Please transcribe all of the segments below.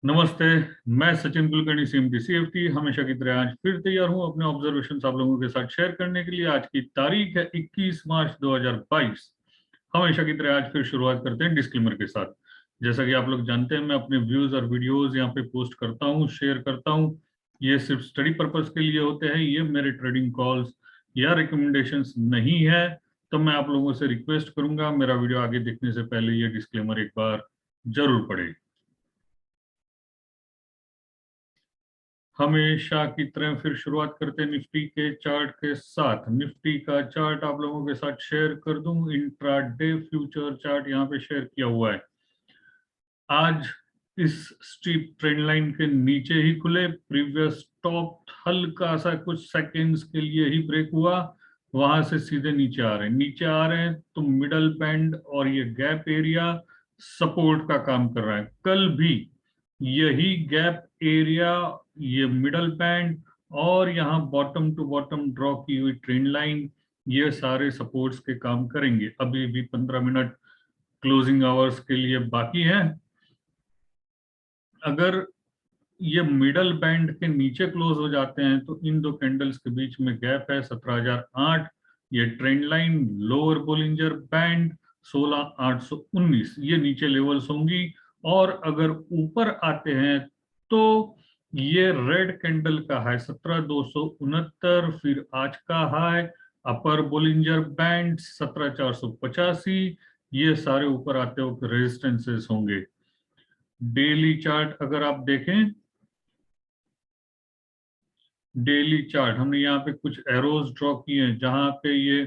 नमस्ते। मैं Sachin Kulkarni CMT CFT हमेशा की तरह आज फिर तैयार हूं अपने ऑब्जर्वेशन आप लोगों के साथ शेयर करने के लिए। आज की तारीख है 21 मार्च 2022। हमेशा की तरह आज फिर शुरुआत करते हैं डिस्क्लेमर के साथ। जैसा कि आप लोग जानते हैं, मैं अपने व्यूज और वीडियोस यहाँ पे पोस्ट करता हूँ, शेयर करता हूँ। ये सिर्फ स्टडी पर्पस के लिए होते हैं, ये मेरे ट्रेडिंग कॉल्स या रिकमेंडेशंस नहीं है। तो मैं आप लोगों से रिक्वेस्ट करूंगा, मेरा वीडियो आगे देखने से पहले ये डिस्क्लेमर एक बार जरूर पढ़े। हमेशा की तरह फिर शुरुआत करते हैं निफ्टी के चार्ट के साथ। निफ्टी का चार्ट आप लोगों के साथ शेयर कर दूं। इंट्राडे फ्यूचर चार्ट यहाँ पे शेयर किया हुआ है। आज इस स्टीप ट्रेंड लाइन के नीचे ही खुले। प्रीवियस टॉप हल्का सा कुछ सेकंड्स के लिए ही ब्रेक हुआ, वहां से सीधे नीचे आ रहे हैं। नीचे आ रहे हैं तो मिडल बैंड और ये गैप एरिया सपोर्ट का काम कर रहा है। कल भी यही गैप एरिया, ये मिडल बैंड और यहाँ बॉटम टू बॉटम ड्रॉ की हुई ट्रेंड लाइन, ये सारे सपोर्ट्स के काम करेंगे। अभी भी 15 मिनट क्लोजिंग आवर्स के लिए बाकी है। अगर ये मिडल बैंड के नीचे क्लोज हो जाते हैं तो इन दो कैंडल्स के बीच में गैप है 17,008। ये trend line lower Bollinger band 16,819, ये नीचे लेवल्स होंगी। और अगर ऊपर आते हैं तो ये रेड कैंडल का हाई 17,269, फिर आज का हाई अपर बोलिंजर बैंड 17,485, ये सारे ऊपर आते हुए रेजिस्टेंसेस होंगे। डेली चार्ट अगर आप देखें, डेली चार्ट हमने यहाँ पे कुछ एरोज ड्रॉ किए हैं जहां पे ये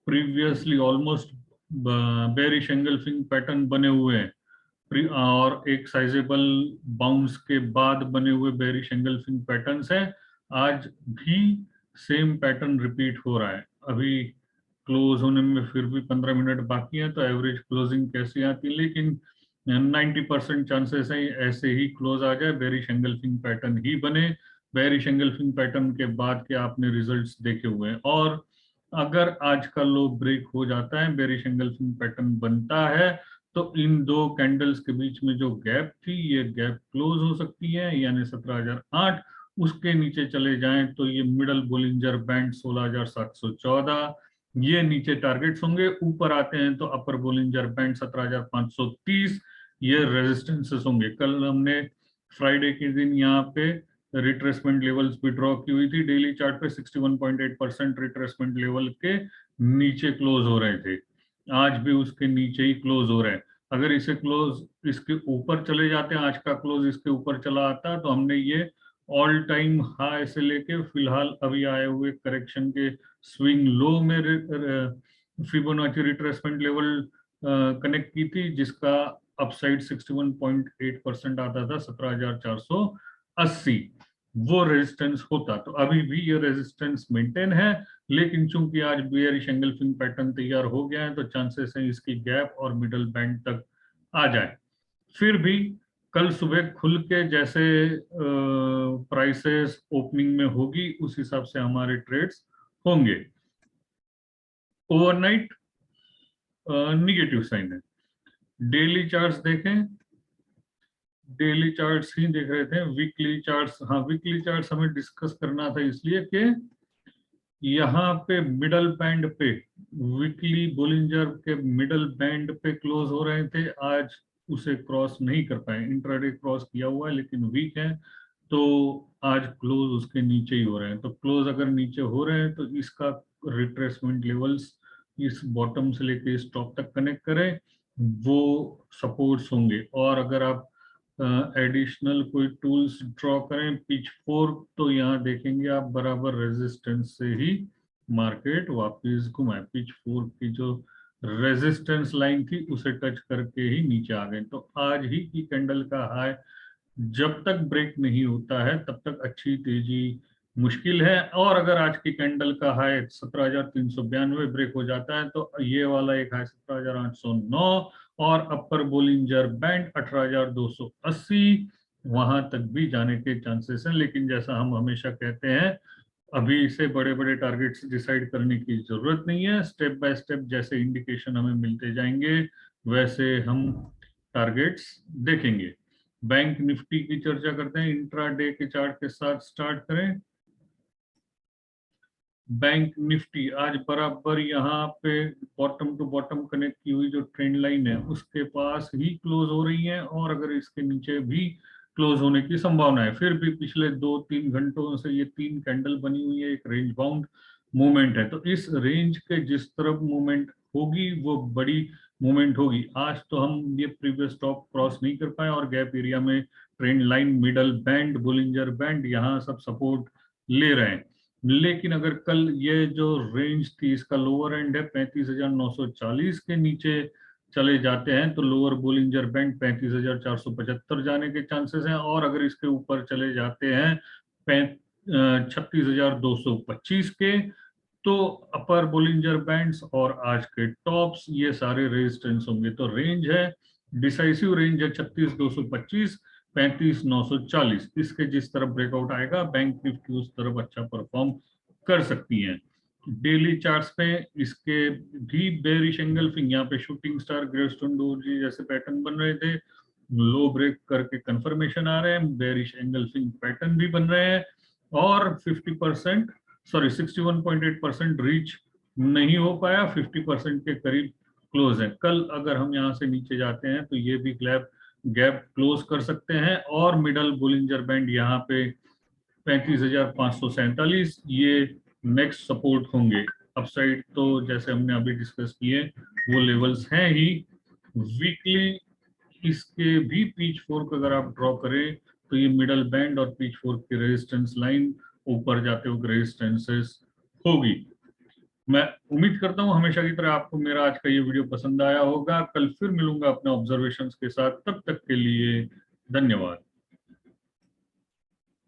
previously almost bearish engulfing pattern बने हुए हैं। और एक साइजेबल बाउंस के बाद बने हुए बेरिश एंगल्फिंग पैटर्न्स हैं। आज भी सेम पैटर्न रिपीट हो रहा है। अभी क्लोज होने में फिर भी 15 मिनट बाकी हैं, तो एवरेज क्लोजिंग कैसी आती है, लेकिन 90% चांसेस है ऐसे ही क्लोज आ जाए, बेरिश एंगल्फिंग पैटर्न ही बने। बेरिश एंगल्फिंग पैटर्न के बाद के आपने रिजल्ट्स देखे हुए हैं। और अगर आज का लो ब्रेक हो जाता है, बेरिश एंगल्फिंग पैटर्न बनता है, तो इन दो कैंडल्स के बीच में जो गैप थी, ये गैप क्लोज हो सकती है, यानी 17,008। उसके नीचे चले जाएं तो ये मिडल बोलिंजर बैंड 16,714, ये नीचे टारगेट्स होंगे। ऊपर आते हैं तो अपर बोलिंजर बैंड 17,530, ये रेजिस्टेंसेस होंगे। कल हमने फ्राइडे के दिन यहाँ पे रिट्रेसमेंट लेवल्स भी ड्रॉ की हुई थी। डेली चार्ट पे 61.8% रिट्रेसमेंट लेवल के नीचे क्लोज हो रहे थे, आज भी उसके नीचे ही क्लोज हो रहे हैं। अगर इसे क्लोज इसके ऊपर चले जाते हैं, आज का क्लोज इसके ऊपर चला आता तो हमने ये ऑल टाइम हाई से लेके फिलहाल अभी आए हुए करेक्शन के स्विंग लो में फिबोनाची रिट्रेसमेंट लेवल कनेक्ट की थी, जिसका अपसाइड 61.8% आता था 17,480। वो रेजिस्टेंस होता तो अभी भी ये रेजिस्टेंस मेंटेन है, लेकिन चूंकि आज बियरिश एंगल्फिंग पैटर्न तैयार हो गया है तो चांसेस हैं इसकी गैप और मिडल बैंड तक आ जाए। फिर भी कल सुबह खुल के जैसे प्राइसेस ओपनिंग में होगी, उस हिसाब से हमारे ट्रेड्स होंगे। ओवरनाइट निगेटिव साइन है। डेली चार्ट्स देखें, डेली चार्ट्स ही देख रहे थे। वीकली चार्ट्स, हाँ वीकली चार्ट्स हमें डिस्कस करना था, इसलिए कि यहाँ पे मिडल बैंड पे वीकली बोलिंजर के मिडल बैंड पे क्लोज हो रहे थे, आज उसे क्रॉस नहीं कर पाए। इंट्राडे क्रॉस किया हुआ है लेकिन वीक है, तो आज क्लोज उसके नीचे ही हो रहे हैं। तो क्लोज अगर नीचे हो रहे हैं तो इसका रिट्रेसमेंट लेवल्स इस बॉटम से लेके इस टॉप तक कनेक्ट करें, वो सपोर्ट्स होंगे। और अगर आप एडिशनल कोई टूल्स ड्रॉ करें पिच फोर्क, तो यहाँ देखेंगे आप बराबर रेजिस्टेंस से ही मार्केट वापस घुमाए। पिच फोर्क की जो रेजिस्टेंस लाइन थी उसे टच करके ही नीचे आ गए। तो आज ही की कैंडल का हाई जब तक ब्रेक नहीं होता है तब तक अच्छी तेजी मुश्किल है। और अगर आज की कैंडल का हाई 17,392 ब्रेक हो जाता है तो ये वाला एक हाई 17,809 और अपर बोलिंजर बैंड 18,280, वहां तक भी जाने के चांसेस हैं। लेकिन जैसा हम हमेशा कहते हैं, अभी से बड़े बड़े टारगेट्स डिसाइड करने की जरूरत नहीं है। स्टेप बाय स्टेप जैसे इंडिकेशन हमें मिलते जाएंगे वैसे हम टारगेट्स देखेंगे। बैंक निफ्टी की चर्चा करते हैं, इंट्राडे के चार्ट के साथ स्टार्ट करें। बैंक निफ्टी आज बराबर यहाँ पे बॉटम टू बॉटम कनेक्ट की हुई जो ट्रेंड लाइन है उसके पास ही क्लोज हो रही है, और अगर इसके नीचे भी क्लोज होने की संभावना है। फिर भी पिछले 2-3 घंटों से ये 3 कैंडल बनी हुई है, एक रेंज बाउंड मूवमेंट है, तो इस रेंज के जिस तरफ मूवमेंट होगी वो बड़ी मूवमेंट होगी। आज तो हम ये प्रीवियस टॉप क्रॉस नहीं कर पाए और गैप एरिया में trend line, middle band, Bollinger band, यहाँ सब सपोर्ट ले रहे हैं। लेकिन अगर कल ये जो रेंज थी इसका लोअर एंड है 35,940 के नीचे चले जाते हैं तो लोअर बोलिंजर बैंड 35,475 जाने के चांसेस हैं, और अगर इसके ऊपर चले जाते हैं 36,225 के तो अपर बोलिंजर बैंड्स और आज के टॉप्स ये सारे रेजिस्टेंस होंगे। तो रेंज है, डिसाइसिव रेंज है 36,225, 35,940। इसके जिस तरफ ब्रेकआउट आएगा बैंक निफ्टी उस तरफ अच्छा परफॉर्म कर सकती है। डेली चार्ट्स पे इसके भी बेरिश एंगल्फिंग, यहाँ पे शूटिंग स्टार, ग्रेवस्टोन डोजी जैसे पैटर्न बन रहे थे, लो ब्रेक करके कंफर्मेशन आ रहे हैं, बेरिश एंगल्फिंग पैटर्न भी बन रहे हैं, और 50% सॉरी 61.8% रीच नहीं हो पाया, 50% के करीब क्लोज है। कल अगर हम यहाँ से नीचे जाते हैं तो ये भी गैप क्लोज कर सकते हैं, और मिडल बोलिंजर बैंड यहाँ पे 35,547 ये नेक्स्ट सपोर्ट होंगे। अपसाइड तो जैसे हमने अभी डिस्कस किए वो लेवल्स हैं ही। वीकली इसके भी पीच फोर्क अगर आप ड्रॉ करें तो ये मिडल बैंड और पीच फोर्क की रेजिस्टेंस लाइन ऊपर जाते हुए रेजिस्टेंसेस होगी। मैं उम्मीद करता हूं हमेशा की तरह आपको मेरा आज का ये वीडियो पसंद आया होगा। कल फिर मिलूंगा अपने ऑब्जर्वेशंस के साथ, तब तक के लिए धन्यवाद।